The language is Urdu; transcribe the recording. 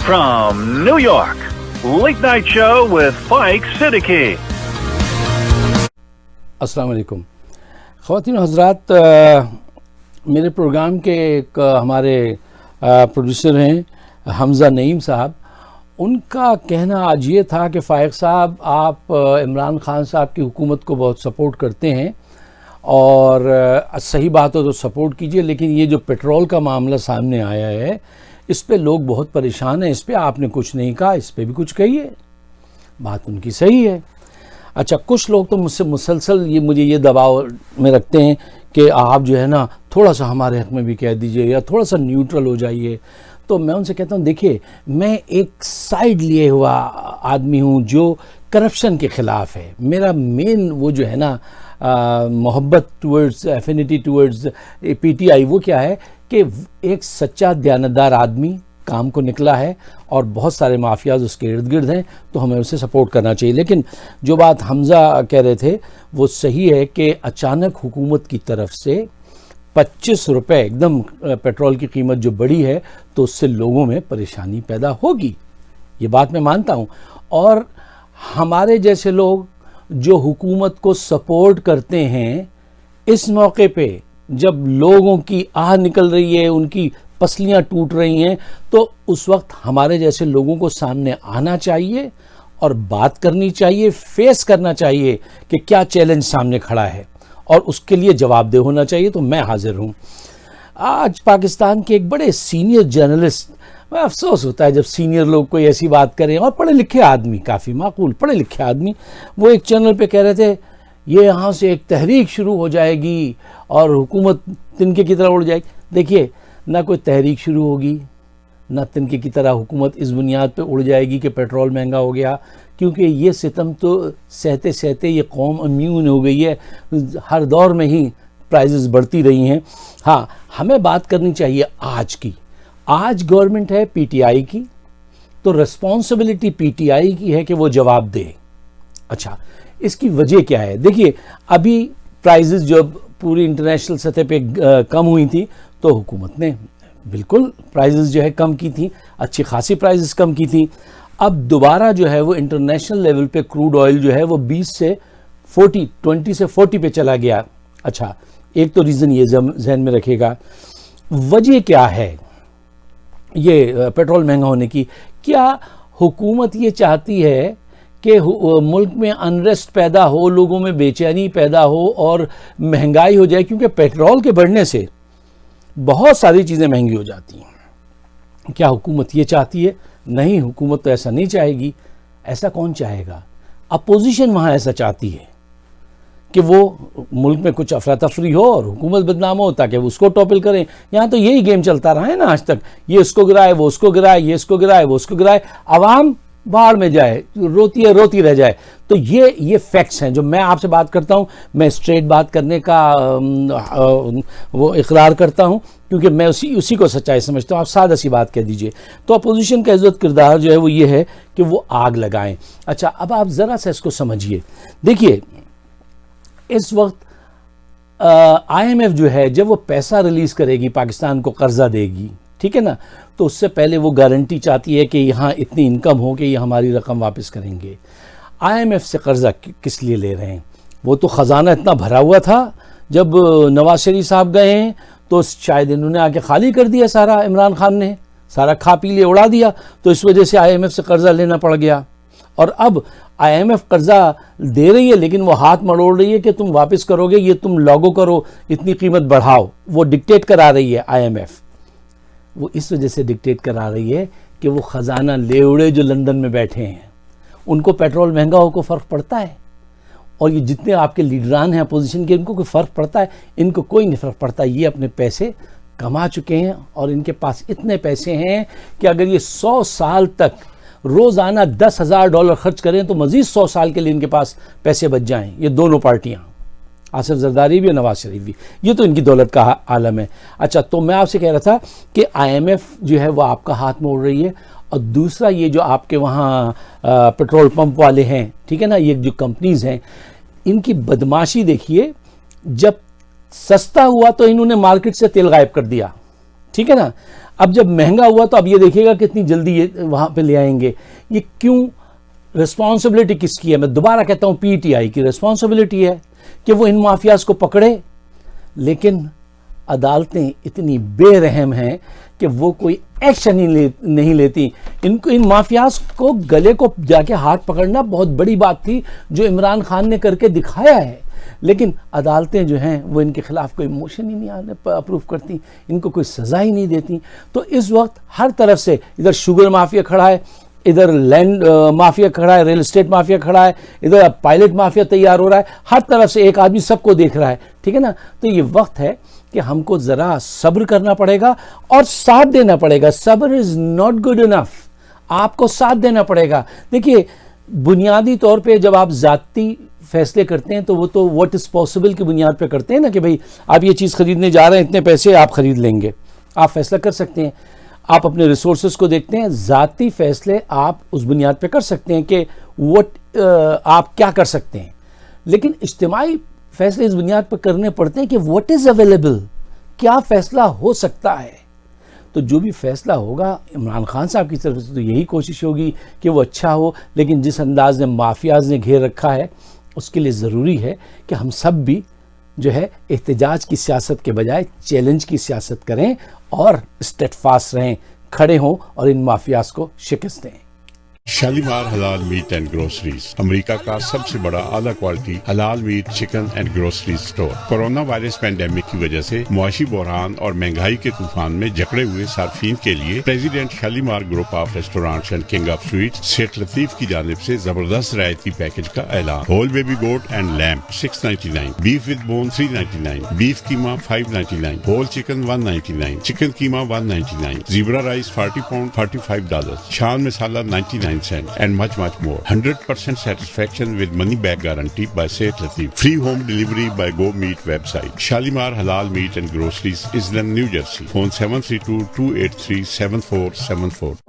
From New York, Late Night Show with Mike Siddiqui. السلام علیکم خواتین و حضرات. میرے پروگرام کے ایک ہمارے پروڈیوسر ہیں حمزہ نعیم صاحب. ان کا کہنا آج یہ تھا کہ فائق صاحب آپ عمران خان صاحب کی حکومت کو بہت سپورٹ کرتے ہیں اور صحیح بات ہو تو سپورٹ کیجئے، لیکن یہ جو پیٹرول کا معاملہ سامنے آیا ہے اس پہ لوگ بہت پریشان ہیں، اس پہ آپ نے کچھ نہیں کہا، اس پہ بھی کچھ کہیے. بات ان کی صحیح ہے. اچھا، کچھ لوگ تو مجھ سے مسلسل مجھے یہ دباؤ میں رکھتے ہیں کہ آپ جو ہے نا تھوڑا سا ہمارے حق میں بھی کہہ دیجئے یا تھوڑا سا نیوٹرل ہو جائیے. تو میں ان سے کہتا ہوں دیکھیے، میں ایک سائیڈ لیے ہوا آدمی ہوں جو کرپشن کے خلاف ہے. میرا مین وہ جو ہے نا محبت towards affinity towards P T I وہ کیا ہے کہ ایک سچا دیانتدار آدمی کام کو نکلا ہے اور بہت سارے مافیاز اس کے ارد گرد ہیں، تو ہمیں اسے سپورٹ کرنا چاہیے. لیکن جو بات حمزہ کہہ رہے تھے وہ صحیح ہے کہ اچانک حکومت کی طرف سے 25 روپے ایک دم پیٹرول کی قیمت جو بڑھی ہے تو اس سے لوگوں میں پریشانی پیدا ہوگی، یہ بات میں مانتا ہوں. اور ہمارے جیسے لوگ جو حکومت کو سپورٹ کرتے ہیں، اس موقع پہ جب لوگوں کی آہ نکل رہی ہے، ان کی پسلیاں ٹوٹ رہی ہیں، تو اس وقت ہمارے جیسے لوگوں کو سامنے آنا چاہیے اور بات کرنی چاہیے، فیس کرنا چاہیے کہ کیا چیلنج سامنے کھڑا ہے اور اس کے لیے جواب دہ ہونا چاہیے. تو میں حاضر ہوں. آج پاکستان کے ایک بڑے سینئر جرنلسٹ، افسوس ہوتا ہے جب سینئر لوگ کوئی ایسی بات کریں، اور پڑھے لکھے آدمی، کافی معقول پڑھے لکھے آدمی، وہ ایک چینل پہ کہہ رہے تھے یہ یہاں سے ایک تحریک شروع ہو جائے گی اور حکومت تنکے کی طرح اڑ جائے گی. دیکھیے، نہ کوئی تحریک شروع ہوگی، نہ تنکے کی طرح حکومت اس بنیاد پہ اڑ جائے گی کہ پیٹرول مہنگا ہو گیا، کیونکہ یہ ستم تو سہتے سہتے یہ قوم امیون ہو گئی ہے. ہر دور میں ہی پرائزز بڑھتی رہی ہیں. ہاں، ہمیں بات کرنی چاہیے آج کی. آج گورنمنٹ ہے پی ٹی آئی کی، تو رسپانسبلٹی پی ٹی آئی کی ہے کہ وہ جواب دے. اچھا، اس کی وجہ کیا ہے؟ دیکھیے، ابھی پرائزز جب پوری انٹرنیشنل سطح پہ کم ہوئی تھی تو حکومت نے بالکل پرائزز جو ہے کم کی تھی، اچھی خاصی پرائزز کم کی تھی. اب دوبارہ جو ہے وہ انٹرنیشنل لیول پہ کروڈ آئل جو ہے وہ 20 سے 40 پہ چلا گیا. اچھا، ایک تو ریزن یہ ذہن میں رکھے گا. وجہ کیا ہے یہ پیٹرول مہنگا ہونے کی؟ کیا حکومت یہ چاہتی ہے کہ ملک میں انریسٹ پیدا ہو، لوگوں میں بے چینی پیدا ہو اور مہنگائی ہو جائے؟ کیونکہ پیٹرول کے بڑھنے سے بہت ساری چیزیں مہنگی ہو جاتی ہیں. کیا حکومت یہ چاہتی ہے؟ نہیں، حکومت تو ایسا نہیں چاہے گی. ایسا کون چاہے گا؟ اپوزیشن وہاں ایسا چاہتی ہے کہ وہ ملک میں کچھ افراتفری ہو اور حکومت بدنام ہو تاکہ وہ اس کو ٹاپل کریں. یہاں تو یہی گیم چلتا رہا ہے نا آج تک، یہ اس کو گرائے، وہ اس کو گرائے، یہ اس کو گرائے، وہ اس کو گرائے، عوام باہر میں جائے، روتی رہ جائے. تو یہ فیکٹس ہیں جو میں آپ سے بات کرتا ہوں. میں اسٹریٹ بات کرنے کا وہ اقرار کرتا ہوں کیونکہ میں اسی کو سچائی سمجھتا ہوں. آپ سادہ سی بات کہہ دیجئے. تو اپوزیشن کا عزت کردار جو ہے وہ یہ ہے کہ وہ آگ لگائیں. اچھا، اب آپ ذرا سا اس کو سمجھیے. دیکھیے، اس وقت آئی ایم ایف جو ہے جب وہ پیسہ ریلیز کرے گی، پاکستان کو قرضہ دے گی، ٹھیک ہے نا، تو اس سے پہلے وہ گارنٹی چاہتی ہے کہ یہاں اتنی انکم ہو کہ یہ ہماری رقم واپس کریں گے. آئی ایم ایف سے قرضہ کس لیے لے رہے ہیں؟ وہ تو خزانہ اتنا بھرا ہوا تھا، جب نواز شریف صاحب گئے ہیں تو شاید انہوں نے آ کے خالی کر دیا سارا، عمران خان نے سارا کھا پی لے اڑا دیا، تو اس وجہ سے آئی ایم ایف سے قرضہ لینا پڑ گیا. اور اب آئی ایم ایف قرضہ دے رہی ہے لیکن وہ ہاتھ مڑوڑ رہی ہے کہ تم واپس کرو گے، یہ تم لاگو کرو، اتنی قیمت بڑھاؤ. وہ ڈکٹیٹ کرا رہی ہے آئی ایم ایف. وہ اس وجہ سے ڈکٹیٹ کرا رہی ہے کہ وہ خزانہ لے اڑے جو لندن میں بیٹھے ہیں، ان کو پیٹرول مہنگا ہو کو فرق پڑتا ہے؟ اور یہ جتنے آپ کے لیڈران ہیں اپوزیشن کے، ان کو کوئی فرق پڑتا ہے؟ ان کو کوئی نہیں فرق پڑتا. یہ اپنے پیسے کما چکے ہیں اور ان کے پاس اتنے پیسے ہیں کہ اگر یہ 100 سال تک روزانہ $10,000 خرچ کریں تو مزید 100 سال کے لیے ان کے پاس پیسے بچ جائیں. یہ دونوں پارٹیاں، آصف زرداری بھی اور نواز شریف بھی، یہ تو ان کی دولت کا عالم ہے. اچھا، تو میں آپ سے کہہ رہا تھا کہ آئی ایم ایف جو ہے وہ آپ کا ہاتھ موڑ رہی ہے. اور دوسرا یہ جو آپ کے وہاں پیٹرول پمپ والے ہیں، ٹھیک ہے نا، یہ جو کمپنیز ہیں، ان کی بدماشی دیکھیے. جب سستا ہوا تو انہوں نے مارکیٹ سے تیل غائب کر دیا، ٹھیک ہے نا. اب جب مہنگا ہوا تو اب یہ دیکھیے گا کتنی جلدی یہ وہاں پہ لے آئیں گے. یہ کیوں؟ رسپانسبلٹی کس کی ہے؟ میں دوبارہ کہتا ہوں پی ٹی آئی کی رسپانسبلٹی ہے کہ وہ ان مافیاز کو پکڑے. لیکن عدالتیں اتنی بے رحم ہیں کہ وہ کوئی ایکشن ہی نہیں لیتی. ان مافیاز کو گلے کو جا کے ہاتھ پکڑنا بہت بڑی بات تھی جو عمران خان نے کر کے دکھایا ہے. لیکن عدالتیں جو ہیں وہ ان کے خلاف کوئی موشن ہی نہیں اپروو کرتی, ان کو کوئی سزا ہی نہیں دیتی. تو اس وقت ہر طرف سے ادھر شوگر مافیا کھڑا ہے, ادھر لینڈ مافیا کھڑا ہے, ریل اسٹیٹ مافیا کھڑا ہے, ادھر پائلٹ مافیا تیار ہو رہا ہے, ہر طرف سے ایک آدمی سب کو دیکھ رہا ہے. ٹھیک ہے نا. تو یہ وقت ہے کہ ہم کو ذرا صبر کرنا پڑے گا اور ساتھ دینا پڑے گا. صبر از ناٹ گڈ انف, آپ کو ساتھ دینا پڑے گا. دیکھیے بنیادی طور پہ جب آپ ذاتی فیصلے کرتے ہیں تو وہ تو واٹ از پاسبل کی بنیاد پہ کرتے ہیں نا, کہ بھئی آپ یہ چیز خریدنے جا رہے ہیں, اتنے پیسے آپ خرید لیں گے, آپ فیصلہ کر سکتے ہیں. آپ اپنے ریسورسز کو دیکھتے ہیں, ذاتی فیصلے آپ اس بنیاد پہ کر سکتے ہیں کہ آپ کیا کر سکتے ہیں. لیکن اجتماعی فیصلے اس بنیاد پر کرنے پڑتے ہیں کہ واٹ از اویلیبل, کیا فیصلہ ہو سکتا ہے. تو جو بھی فیصلہ ہوگا عمران خان صاحب کی طرف سے تو یہی کوشش ہوگی کہ وہ اچھا ہو. لیکن جس انداز نے مافیاز نے گھیر رکھا ہے اس کے لیے ضروری ہے کہ ہم سب بھی جو ہے احتجاج کی سیاست کے بجائے چیلنج کی سیاست کریں اور اسٹیٹ فاسٹ رہیں, کھڑے ہوں اور ان مافیاز کو شکست دیں. شالیمار حلال میٹ اینڈ گروسریز امریکہ کا سب سے بڑا اعلیٰ کوالٹی حلال meat chicken and groceries store. Corona virus pandemic کی وجہ سے معاشی بحران اور مہنگائی کے طوفان میں جکڑے ہوئے صارفین کے لیے president Shalimar group of restaurants and king of sweets سیٹ لطیف کی جانب سے زبردست رعایتی پیکج کا اعلان. Whole baby goat and lamb $6.99, beef with bone $3.99, beef قیمہ $5.99, ہول چکن $1.99, چکن قیمہ $1.99, zebra rice 40 pound $45, Shan masala 99 cents, and much more. 100% satisfaction with money back guarantee by Sayyid Latif. Free home delivery by Go Meat website. Shalimar Halal Meat and Groceries, Island, New Jersey. Phone 732-283-7474.